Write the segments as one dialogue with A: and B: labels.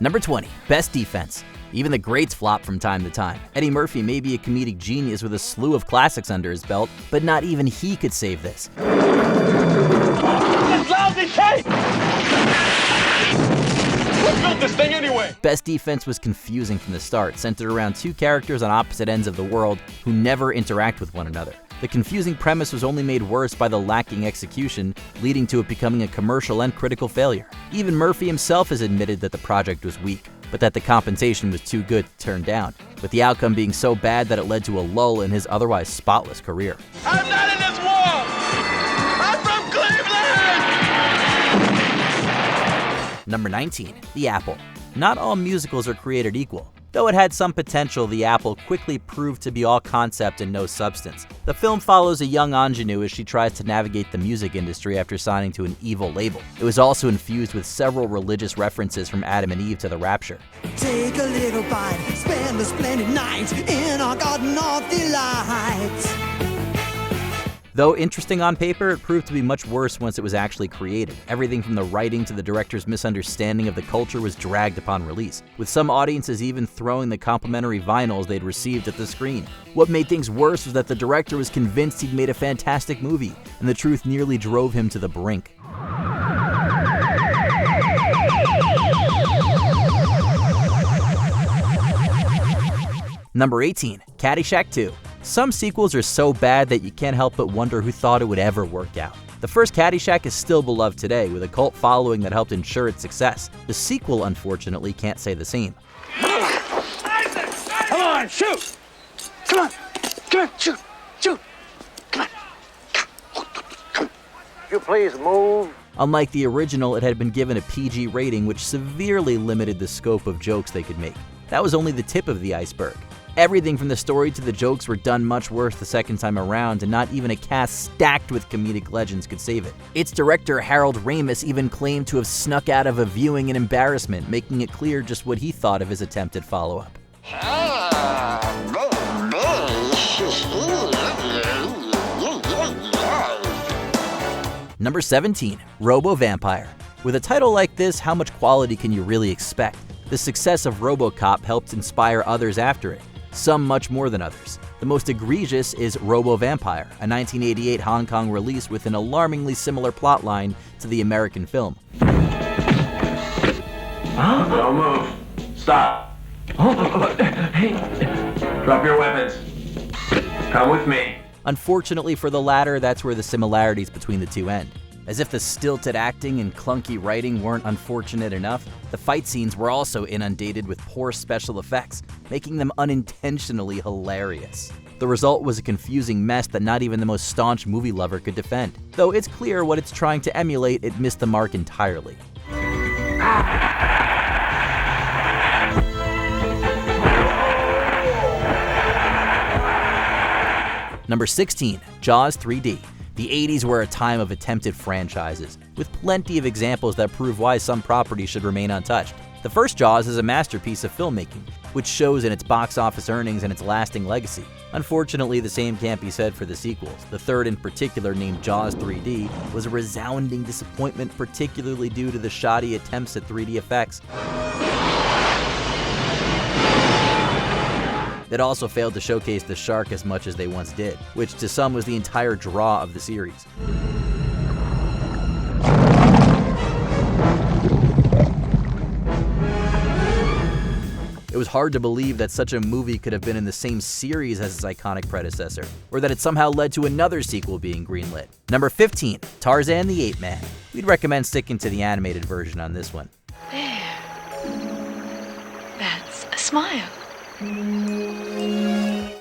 A: Number 20, Best Defense. Even the greats flop from time to time. Eddie Murphy may be a comedic genius with a slew of classics under his belt, but not even he could save this.
B: Who built this thing anyway?
A: Best Defense was confusing from the start, centered around two characters on opposite ends of the world who never interact with one another. The confusing premise was only made worse by the lacking execution, leading to it becoming a commercial and critical failure. Even Murphy himself has admitted that the project was weak, but that the compensation was too good to turn down, with the outcome being so bad that it led to a lull in his otherwise spotless career.
B: I'm not in this war! I'm from Cleveland!
A: Number 19, The Apple. Not all musicals are created equal. Though it had some potential, The Apple quickly proved to be all concept and no substance. The film follows a young ingenue as she tries to navigate the music industry after signing to an evil label. It was also infused with several religious references from Adam and Eve to the Rapture.
C: Take a little bite, spend a splendid night in our garden of delights.
A: Though interesting on paper, it proved to be much worse once it was actually created. Everything from the writing to the director's misunderstanding of the culture was dragged upon release, with some audiences even throwing the complimentary vinyls they'd received at the screen. What made things worse was that the director was convinced he'd made a fantastic movie, and the truth nearly drove him to the brink. Number 18, Caddyshack 2. Some sequels are so bad that you can't help but wonder who thought it would ever work out. The first Caddyshack is still beloved today, with a cult following that helped ensure its success. The sequel, unfortunately, can't say the same.
B: Come on, shoot! Come on! Come on, shoot! Shoot! Come on! Come on! You please move.
A: Unlike the original, it had been given a PG rating, which severely limited the scope of jokes they could make. That was only the tip of the iceberg. Everything from the story to the jokes were done much worse the second time around, and not even a cast stacked with comedic legends could save it. Its director, Harold Ramis, even claimed to have snuck out of a viewing in embarrassment, making it clear just what he thought of his attempted follow-up. Number 17, Robo-Vampire. With a title like this, how much quality can you really expect? The success of RoboCop helped inspire others after it, some much more than others. The most egregious is Robo-Vampire, a 1988 Hong Kong release with an alarmingly similar plotline to the American film.
B: Don't move. Stop. Hey. Drop your weapons. Come with me.
A: Unfortunately for the latter, that's where the similarities between the two end. As if the stilted acting and clunky writing weren't unfortunate enough, the fight scenes were also inundated with poor special effects, making them unintentionally hilarious. The result was a confusing mess that not even the most staunch movie lover could defend. Though it's clear what it's trying to emulate, it missed the mark entirely. Number 16, Jaws 3D. The 80s were a time of attempted franchises, with plenty of examples that prove why some properties should remain untouched. The first Jaws is a masterpiece of filmmaking, which shows in its box office earnings and its lasting legacy. Unfortunately, the same can't be said for the sequels. The third in particular, named Jaws 3D, was a resounding disappointment, particularly due to the shoddy attempts at 3D effects. It also failed to showcase the shark as much as they once did, which to some was the entire draw of the series. It was hard to believe that such a movie could have been in the same series as its iconic predecessor, or that it somehow led to another sequel being greenlit. Number 15, Tarzan the Ape Man. We'd recommend sticking to the animated version on this one.
D: There. That's a smile.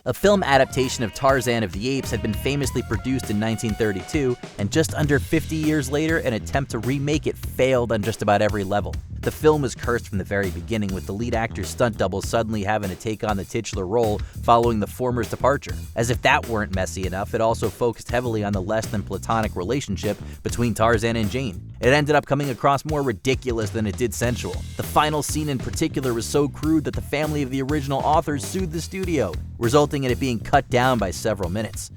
A: A film adaptation of Tarzan of the Apes had been famously produced in 1932, and just under 50 years later, an attempt to remake it failed on just about every level. The film was cursed from the very beginning, with the lead actor's stunt double suddenly having to take on the titular role following the former's departure. As if that weren't messy enough, it also focused heavily on the less than platonic relationship between Tarzan and Jane. It ended up coming across more ridiculous than it did sensual. The final scene in particular was so crude that the family of the original authors sued the studio, resulting in it being cut down by several minutes.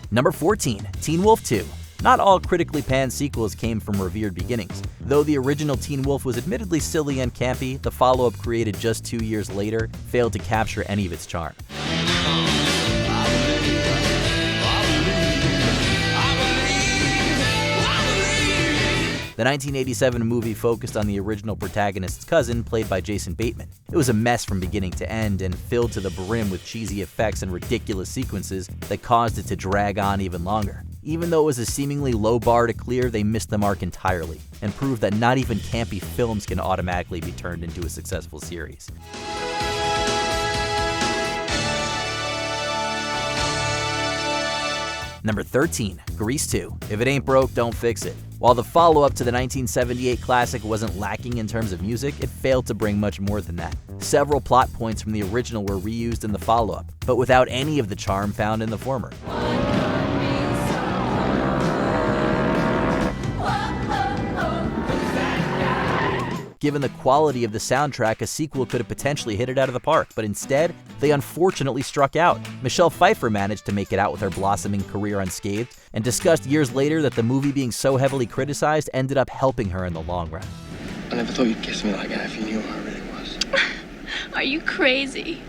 A: Number 14, Teen Wolf 2. Not all critically panned sequels came from revered beginnings. Though the original Teen Wolf was admittedly silly and campy, the follow-up created just 2 years later failed to capture any of its charm. The 1987 movie focused on the original protagonist's cousin, played by Jason Bateman. It was a mess from beginning to end and filled to the brim with cheesy effects and ridiculous sequences that caused it to drag on even longer. Even though it was a seemingly low bar to clear, they missed the mark entirely and proved that not even campy films can automatically be turned into a successful series. Number 13, Grease 2. If it ain't broke, don't fix it. While the follow-up to the 1978 classic wasn't lacking in terms of music, it failed to bring much more than that. Several plot points from the original were reused in the follow-up, but without any of the charm found in the former. Given the quality of the soundtrack, a sequel could have potentially hit it out of the park, but instead, they unfortunately struck out. Michelle Pfeiffer managed to make it out with her blossoming career unscathed, and discussed years later that the movie being so heavily criticized ended up helping her in the long run.
B: I never thought you'd kiss me like that if you knew who I really was.
D: Are you crazy?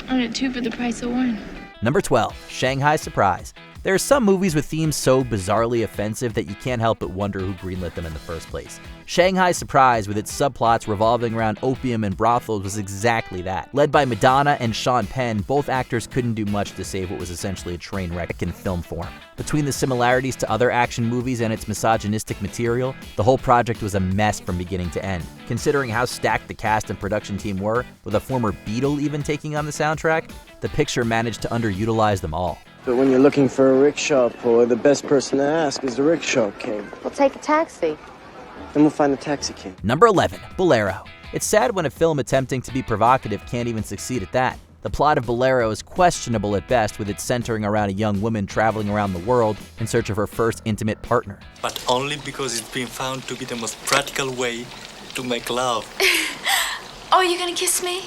D: I did 2 for the price of 1.
A: Number 12, Shanghai Surprise. There are some movies with themes so bizarrely offensive that you can't help but wonder who greenlit them in the first place. Shanghai Surprise, with its subplots revolving around opium and brothels, was exactly that. Led by Madonna and Sean Penn, both actors couldn't do much to save what was essentially a train wreck in film form. Between the similarities to other action movies and its misogynistic material, the whole project was a mess from beginning to end. Considering how stacked the cast and production team were, with a former Beatle even taking on the soundtrack, the picture managed to underutilize them all.
E: But when you're looking for a rickshaw puller, the best person to ask is the rickshaw king.
F: We'll take a taxi.
E: Then we'll find the taxi king.
A: Number 11, Bolero. It's sad when a film attempting to be provocative can't even succeed at that. The plot of Bolero is questionable at best, with it centering around a young woman traveling around the world in search of her first intimate partner.
G: But only because it's been found to be the most practical way to make love.
D: Oh, you gonna kiss me?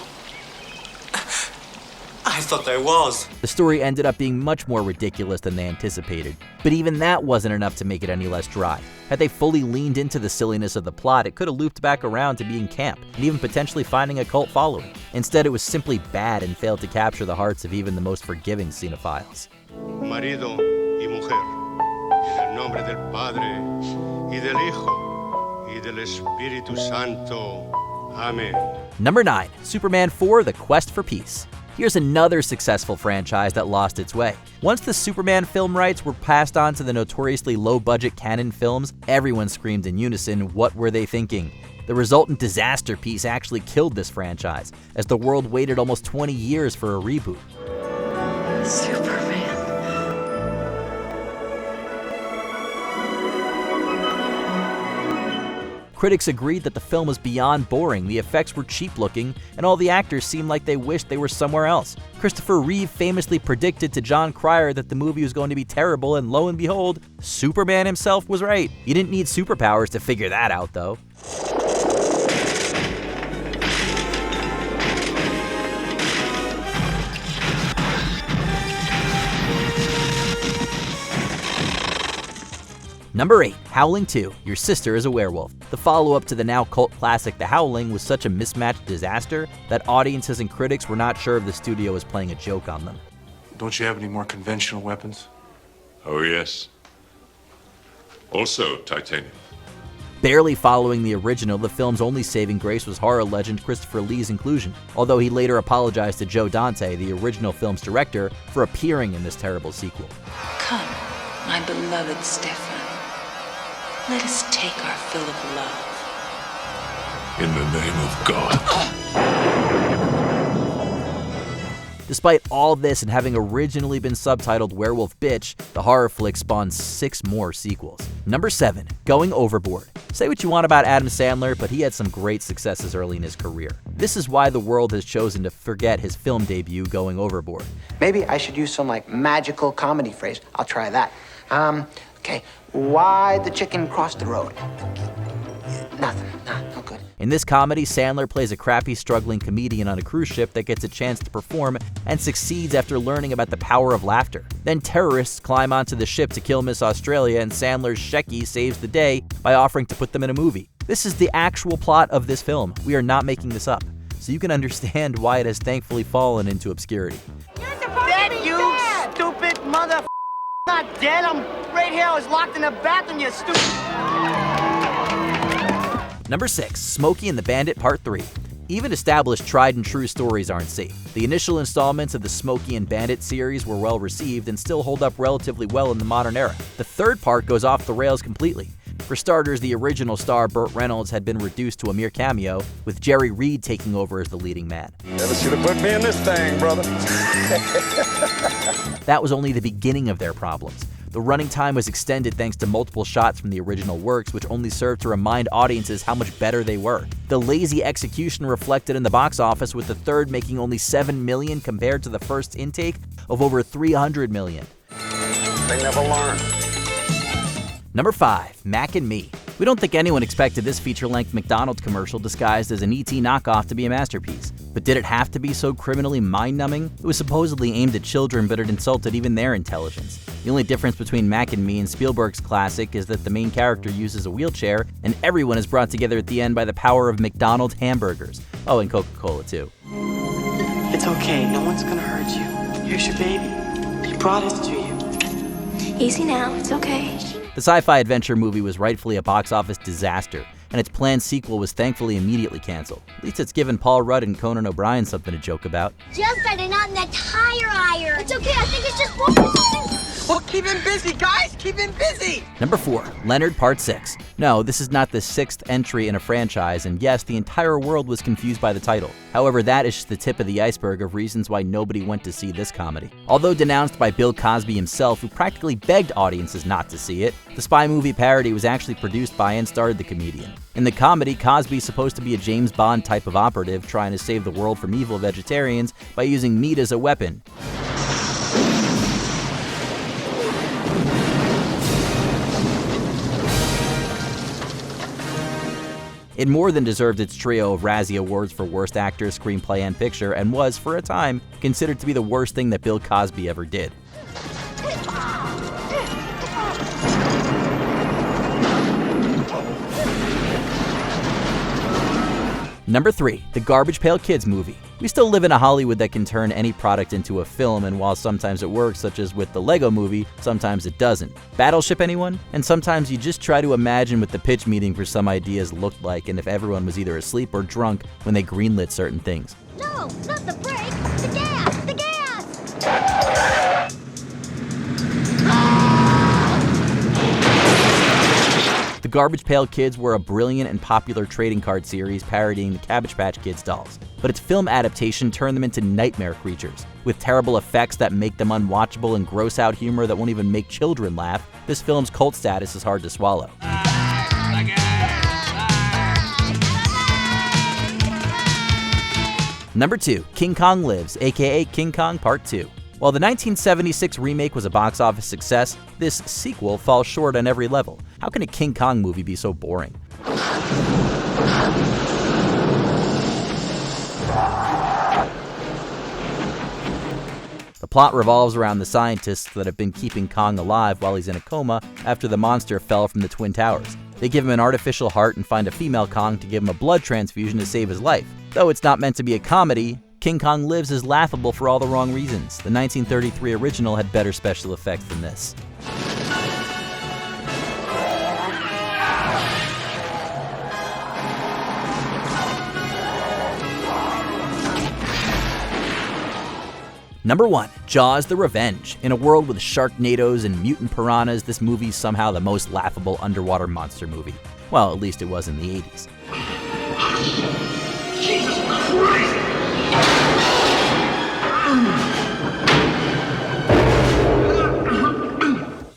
G: I thought I was.
A: The story ended up being much more ridiculous than they anticipated, but even that wasn't enough to make it any less dry. Had they fully leaned into the silliness of the plot, it could have looped back around to being camp, and even potentially finding a cult following. Instead, it was simply bad and failed to capture the hearts of even the most forgiving cinephiles.
H: Marido y mujer, en el nombre del Padre y del Hijo y del Espíritu Santo. Amen.
A: Number 9, Superman 4: The Quest for Peace. Here's another successful franchise that lost its way. Once the Superman film rights were passed on to the notoriously low-budget Canon Films, everyone screamed in unison, what were they thinking? The resultant disaster piece actually killed this franchise, as the world waited almost 20 years for a reboot.
D: Superman.
A: Critics agreed that the film was beyond boring, the effects were cheap-looking, and all the actors seemed like they wished they were somewhere else. Christopher Reeve famously predicted to John Cryer that the movie was going to be terrible, and lo and behold, Superman himself was right. You didn't need superpowers to figure that out, though. Number 8, Howling 2: Your Sister is a Werewolf. The follow-up to the now cult classic The Howling was such a mismatched disaster that audiences and critics were not sure if the studio was playing a joke on them.
I: Don't you have any more conventional weapons?
H: Oh, yes. Also, titanium.
A: Barely following the original, the film's only saving grace was horror legend Christopher Lee's inclusion, although he later apologized to Joe Dante, the original film's director, for appearing in this terrible sequel.
J: Come, my beloved Stefan. Let us take our fill of love.
H: In the name of God.
A: Despite all this and having originally been subtitled Werewolf Bitch, the horror flick spawned 6 more sequels. Number 7, Going Overboard. Say what you want about Adam Sandler, but he had some great successes early in his career. This is why the world has chosen to forget his film debut, Going Overboard.
K: Maybe I should use some magical comedy phrase. I'll try that. Okay, why the chicken crossed the road? Nothing, no good.
A: In this comedy, Sandler plays a crappy, struggling comedian on a cruise ship that gets a chance to perform and succeeds after learning about the power of laughter. Then terrorists climb onto the ship to kill Miss Australia, and Sandler's Shecky saves the day by offering to put them in a movie. This is the actual plot of this film. We are not making this up, so you can understand why it has thankfully fallen into obscurity.
K: Dead, you stupid mother. Not dead. I'm right here. I was locked in the bathroom, you stupid.
A: Number 6, Smokey and the Bandit Part 3. Even established tried and true stories aren't safe. The initial installments of the Smokey and Bandit series were well received and still hold up relatively well in the modern era. The third part goes off the rails completely. For starters, the original star Burt Reynolds had been reduced to a mere cameo, with Jerry Reed taking over as the leading man.
B: Never should have put me in this thing, brother.
A: That was only the beginning of their problems. The running time was extended thanks to multiple shots from the original works, which only served to remind audiences how much better they were. The lazy execution reflected in the box office, with the third making only $7 million compared to the first intake of over $300 million.
B: They never learn.
A: Number 5, Mac and Me. We don't think anyone expected this feature-length McDonald's commercial disguised as an E.T. knockoff to be a masterpiece. But did it have to be so criminally mind-numbing? It was supposedly aimed at children, but it insulted even their intelligence. The only difference between Mac and Me and Spielberg's classic is that the main character uses a wheelchair, and everyone is brought together at the end by the power of McDonald's hamburgers. Oh, and Coca-Cola too.
F: It's okay, no one's gonna hurt you. Here's your baby. He brought it to you.
D: Easy now, it's okay.
A: The sci-fi adventure movie was rightfully a box office disaster, and its planned sequel was thankfully immediately canceled. At least it's given Paul Rudd and Conan O'Brien something to joke about.
L: Just started out in the tire iron. It's okay, I think it's just one or something.
K: Well, keep him busy, guys! Keep him busy!
A: Number 4, Leonard Part 6. No, this is not the 6th entry in a franchise, and yes, the entire world was confused by the title. However, that is just the tip of the iceberg of reasons why nobody went to see this comedy. Although denounced by Bill Cosby himself, who practically begged audiences not to see it, the spy movie parody was actually produced by and starred the comedian. In the comedy, Cosby's supposed to be a James Bond type of operative trying to save the world from evil vegetarians by using meat as a weapon. It more than deserved its trio of Razzie Awards for Worst Actor, Screenplay, and Picture, and was, for a time, considered to be the worst thing that Bill Cosby ever did. Number 3, the Garbage Pail Kids Movie. We still live in a Hollywood that can turn any product into a film, and while sometimes it works, such as with the Lego Movie, sometimes it doesn't. Battleship, anyone? And sometimes you just try to imagine what the pitch meeting for some ideas looked like, and if everyone was either asleep or drunk when they greenlit certain things.
L: No, not the brake, the gas, the gas!
A: The Garbage Pail Kids were a brilliant and popular trading card series parodying the Cabbage Patch Kids dolls, but its film adaptation turned them into nightmare creatures. With terrible effects that make them unwatchable and gross out humor that won't even make children laugh, this film's cult status is hard to swallow. Number 2, King Kong Lives, aka King Kong Part 2. While the 1976 remake was a box office success, this sequel falls short on every level. How can a King Kong movie be so boring? The plot revolves around the scientists that have been keeping Kong alive while he's in a coma after the monster fell from the Twin Towers. They give him an artificial heart and find a female Kong to give him a blood transfusion to save his life. Though it's not meant to be a comedy, King Kong Lives is laughable for all the wrong reasons. The 1933 original had better special effects than this. Number 1, Jaws: The Revenge. In a world with Sharknadoes and mutant piranhas, this movie's somehow the most laughable underwater monster movie. Well, at least it was in the 80s.
B: Jesus Christ!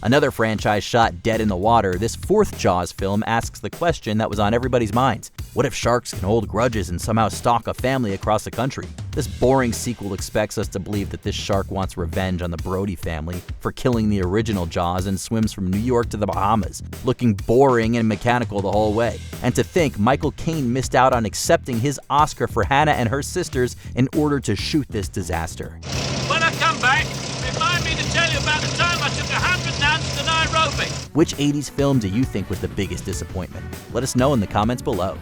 A: Another franchise shot dead in the water, this fourth Jaws film asks the question that was on everybody's minds. What if sharks can hold grudges and somehow stalk a family across the country? This boring sequel expects us to believe that this shark wants revenge on the Brody family for killing the original Jaws and swims from New York to the Bahamas, looking boring and mechanical the whole way. And to think Michael Caine missed out on accepting his Oscar for Hannah and her sisters in order to shoot this disaster.
M: When I come back, remind me to tell you about the time I took 100 nuns to Nairobi.
A: Which 80s film do you think was the biggest disappointment? Let us know in the comments below.